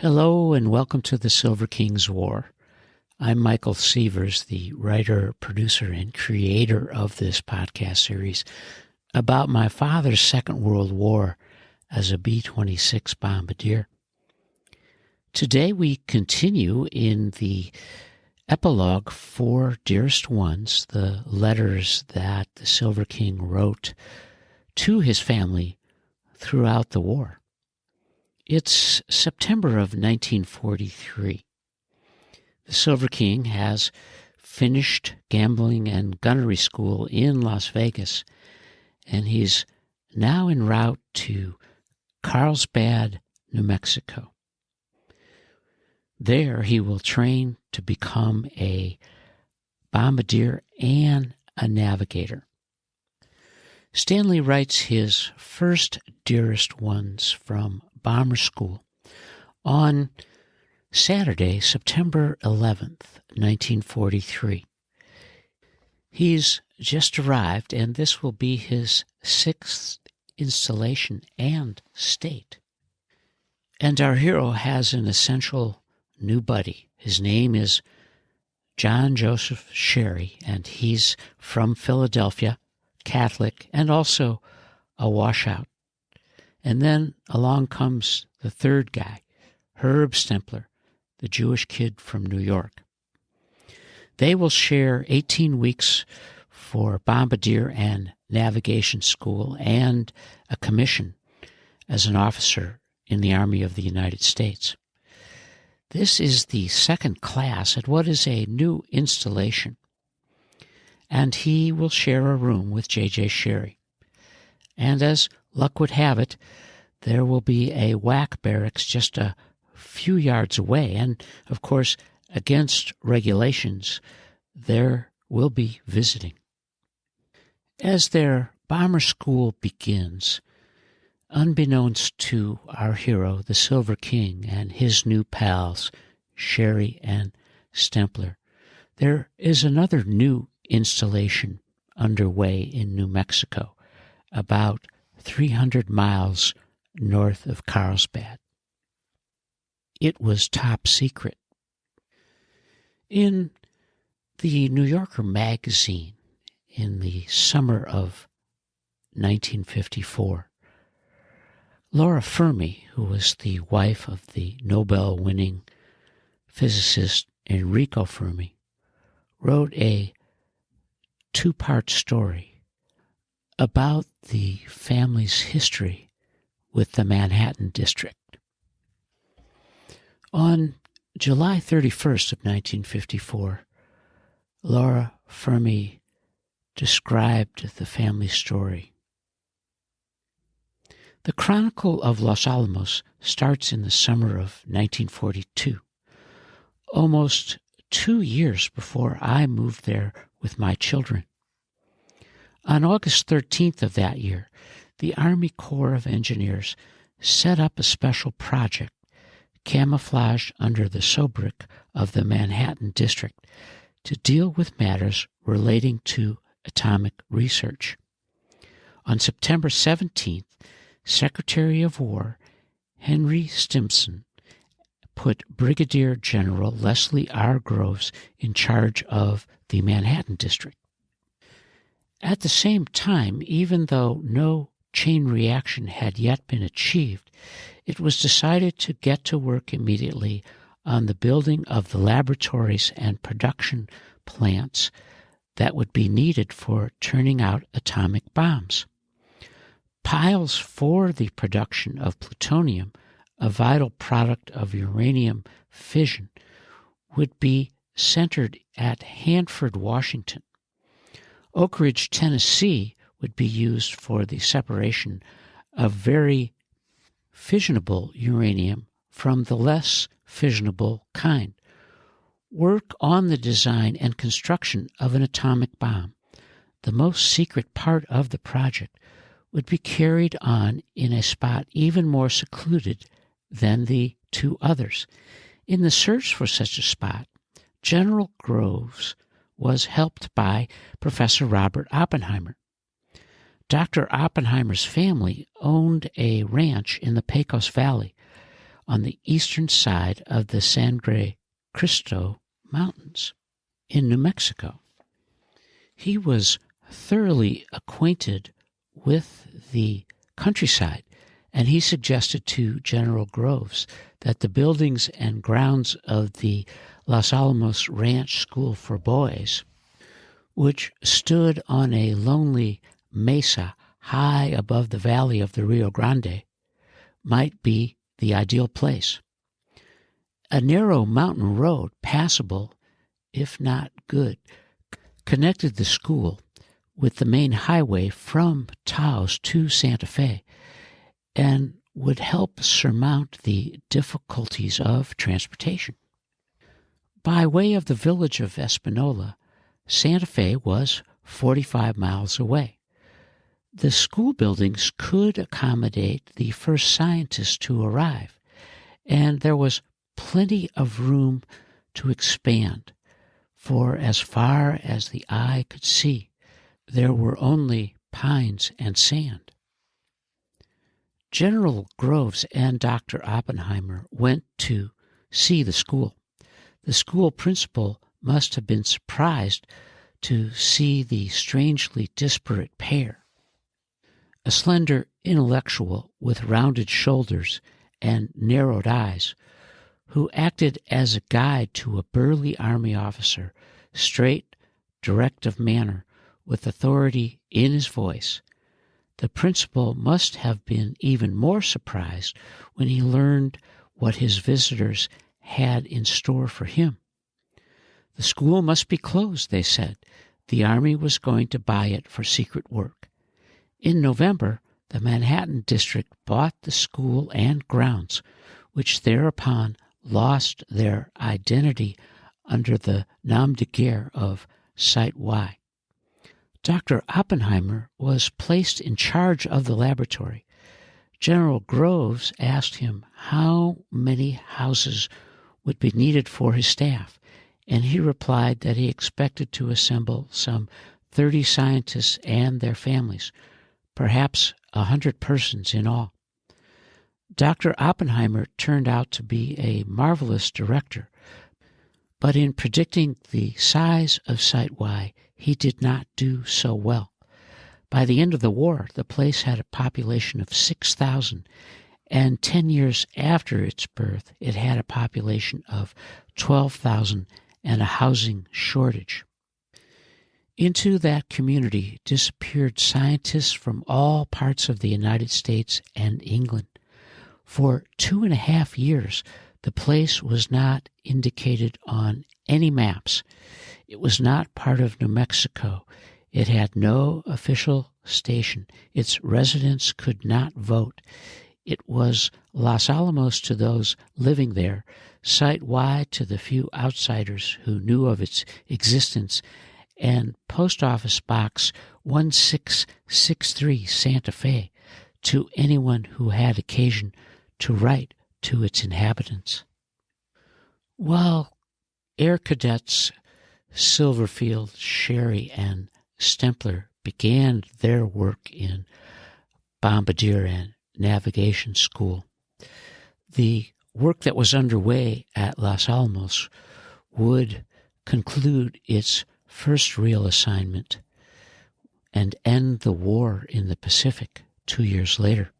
Hello and welcome to the Silver King's War. I'm Michael Sievers, the writer, producer, and creator of this podcast series about my father's Second World War as a B-26 bombardier. Today we continue in the epilogue for Dearest Ones, the letters that the Silver King wrote to his family throughout the war. It's September of 1943. The Silver King has finished gambling and gunnery school in Las Vegas, and he's now en route to Carlsbad, New Mexico. There he will train to become a bombardier and a navigator. Stanley writes his first Dearest Ones from bomber school on Saturday, September 11th, 1943. He's just arrived, and this will be his sixth installation and state. And our hero has an essential new buddy. His name is John Joseph Sherry, and he's from Philadelphia, Catholic, and also a washout. And then along comes the third guy, Herb Stempler, the Jewish kid from New York. They will share 18 weeks for bombardier and navigation school and a commission as an officer in the Army of the United States. This is the second class at what is a new installation, and he will share a room with J.J. Sherry. And as luck would have it, there will be a WAC barracks just a few yards away, and, of course, against regulations, there will be visiting. As their bomber school begins, unbeknownst to our hero, the Silver King, and his new pals, Sherry and Stempler, there is another new installation underway in New Mexico, about 300 miles north of Carlsbad. It was top secret. In the New Yorker magazine in the summer of 1954, Laura Fermi, who was the wife of the Nobel-winning physicist Enrico Fermi, wrote a two-part story about the family's history with the Manhattan District. On July 31st of 1954, Laura Fermi described the family story. The Chronicle of Los Alamos starts in the summer of 1942, almost 2 years before I moved there with my children. On August 13th of that year, the Army Corps of Engineers set up a special project camouflaged under the sobriquet of the Manhattan District to deal with matters relating to atomic research. On September 17th, Secretary of War Henry Stimson put Brigadier General Leslie R. Groves in charge of the Manhattan District. At the same time, even though no chain reaction had yet been achieved, it was decided to get to work immediately on the building of the laboratories and production plants that would be needed for turning out atomic bombs. Piles for the production of plutonium, a vital product of uranium fission, would be centered at Hanford, Washington. Oak Ridge, Tennessee would be used for the separation of very fissionable uranium from the less fissionable kind. Work on the design and construction of an atomic bomb, the most secret part of the project, would be carried on in a spot even more secluded than the two others. In the search for such a spot, General Groves was helped by Professor Robert Oppenheimer. Dr. Oppenheimer's family owned a ranch in the Pecos Valley, on the eastern side of the Sangre Cristo Mountains in New Mexico. He was thoroughly acquainted with the countryside, and he suggested to General Groves that the buildings and grounds of the Los Alamos Ranch School for Boys, which stood on a lonely mesa high above the valley of the Rio Grande, might be the ideal place. A narrow mountain road, passable, if not good, connected the school with the main highway from Taos to Santa Fe and would help surmount the difficulties of transportation. By way of the village of Espanola, Santa Fe was 45 miles away. The school buildings could accommodate the first scientists to arrive, and there was plenty of room to expand, for as far as the eye could see, there were only pines and sand. General Groves and Dr. Oppenheimer went to see the school. The school principal must have been surprised to see the strangely disparate pair. A slender intellectual with rounded shoulders and narrowed eyes, who acted as a guide to a burly army officer, straight, direct of manner, with authority in his voice. The principal must have been even more surprised when he learned what his visitors had in store for him. The school must be closed, they said. The Army was going to buy it for secret work. In November, the Manhattan District bought the school and grounds, which thereupon lost their identity under the nom de guerre of Site Y. Dr. Oppenheimer was placed in charge of the laboratory. General Groves asked him how many houses would be needed for his staff, and he replied that he expected to assemble some 30 scientists and their families, perhaps 100 persons in all. Dr. Oppenheimer turned out to be a marvelous director, but in predicting the size of Site Y, he did not do so well. By the end of the war, the place had a population of 6,000, and 10 years after its birth, it had a population of 12,000 and a housing shortage. Into that community disappeared scientists from all parts of the United States and England. For 2.5 years, the place was not indicated on any maps. It was not part of New Mexico. It had no official station. Its residents could not vote. It was Los Alamos to those living there, Site Y to the few outsiders who knew of its existence, and Post Office Box 1663 Santa Fe to anyone who had occasion to write to its inhabitants. While Air Cadets Silverfield, Sherry, and Stempler began their work in bombardier and navigation school, the work that was underway at Los Alamos would conclude its first real assignment and end the war in the Pacific 2 years later.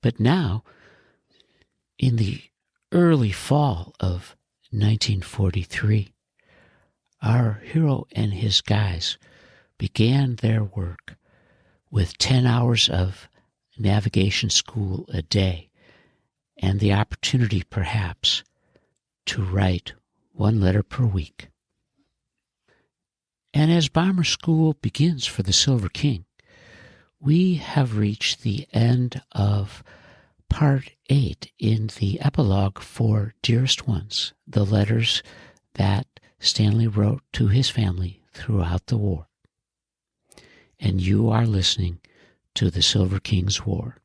But now, in the early fall of 1943, our hero and his guys began their work with 10 hours of navigation school a day and the opportunity, perhaps, to write 1 letter per week. And as bomber school begins for the Silver King, we have reached the end of Part 8 in the epilogue for Dearest Ones, the letters that Stanley wrote to his family throughout the war. And you are listening to the Silver King's War.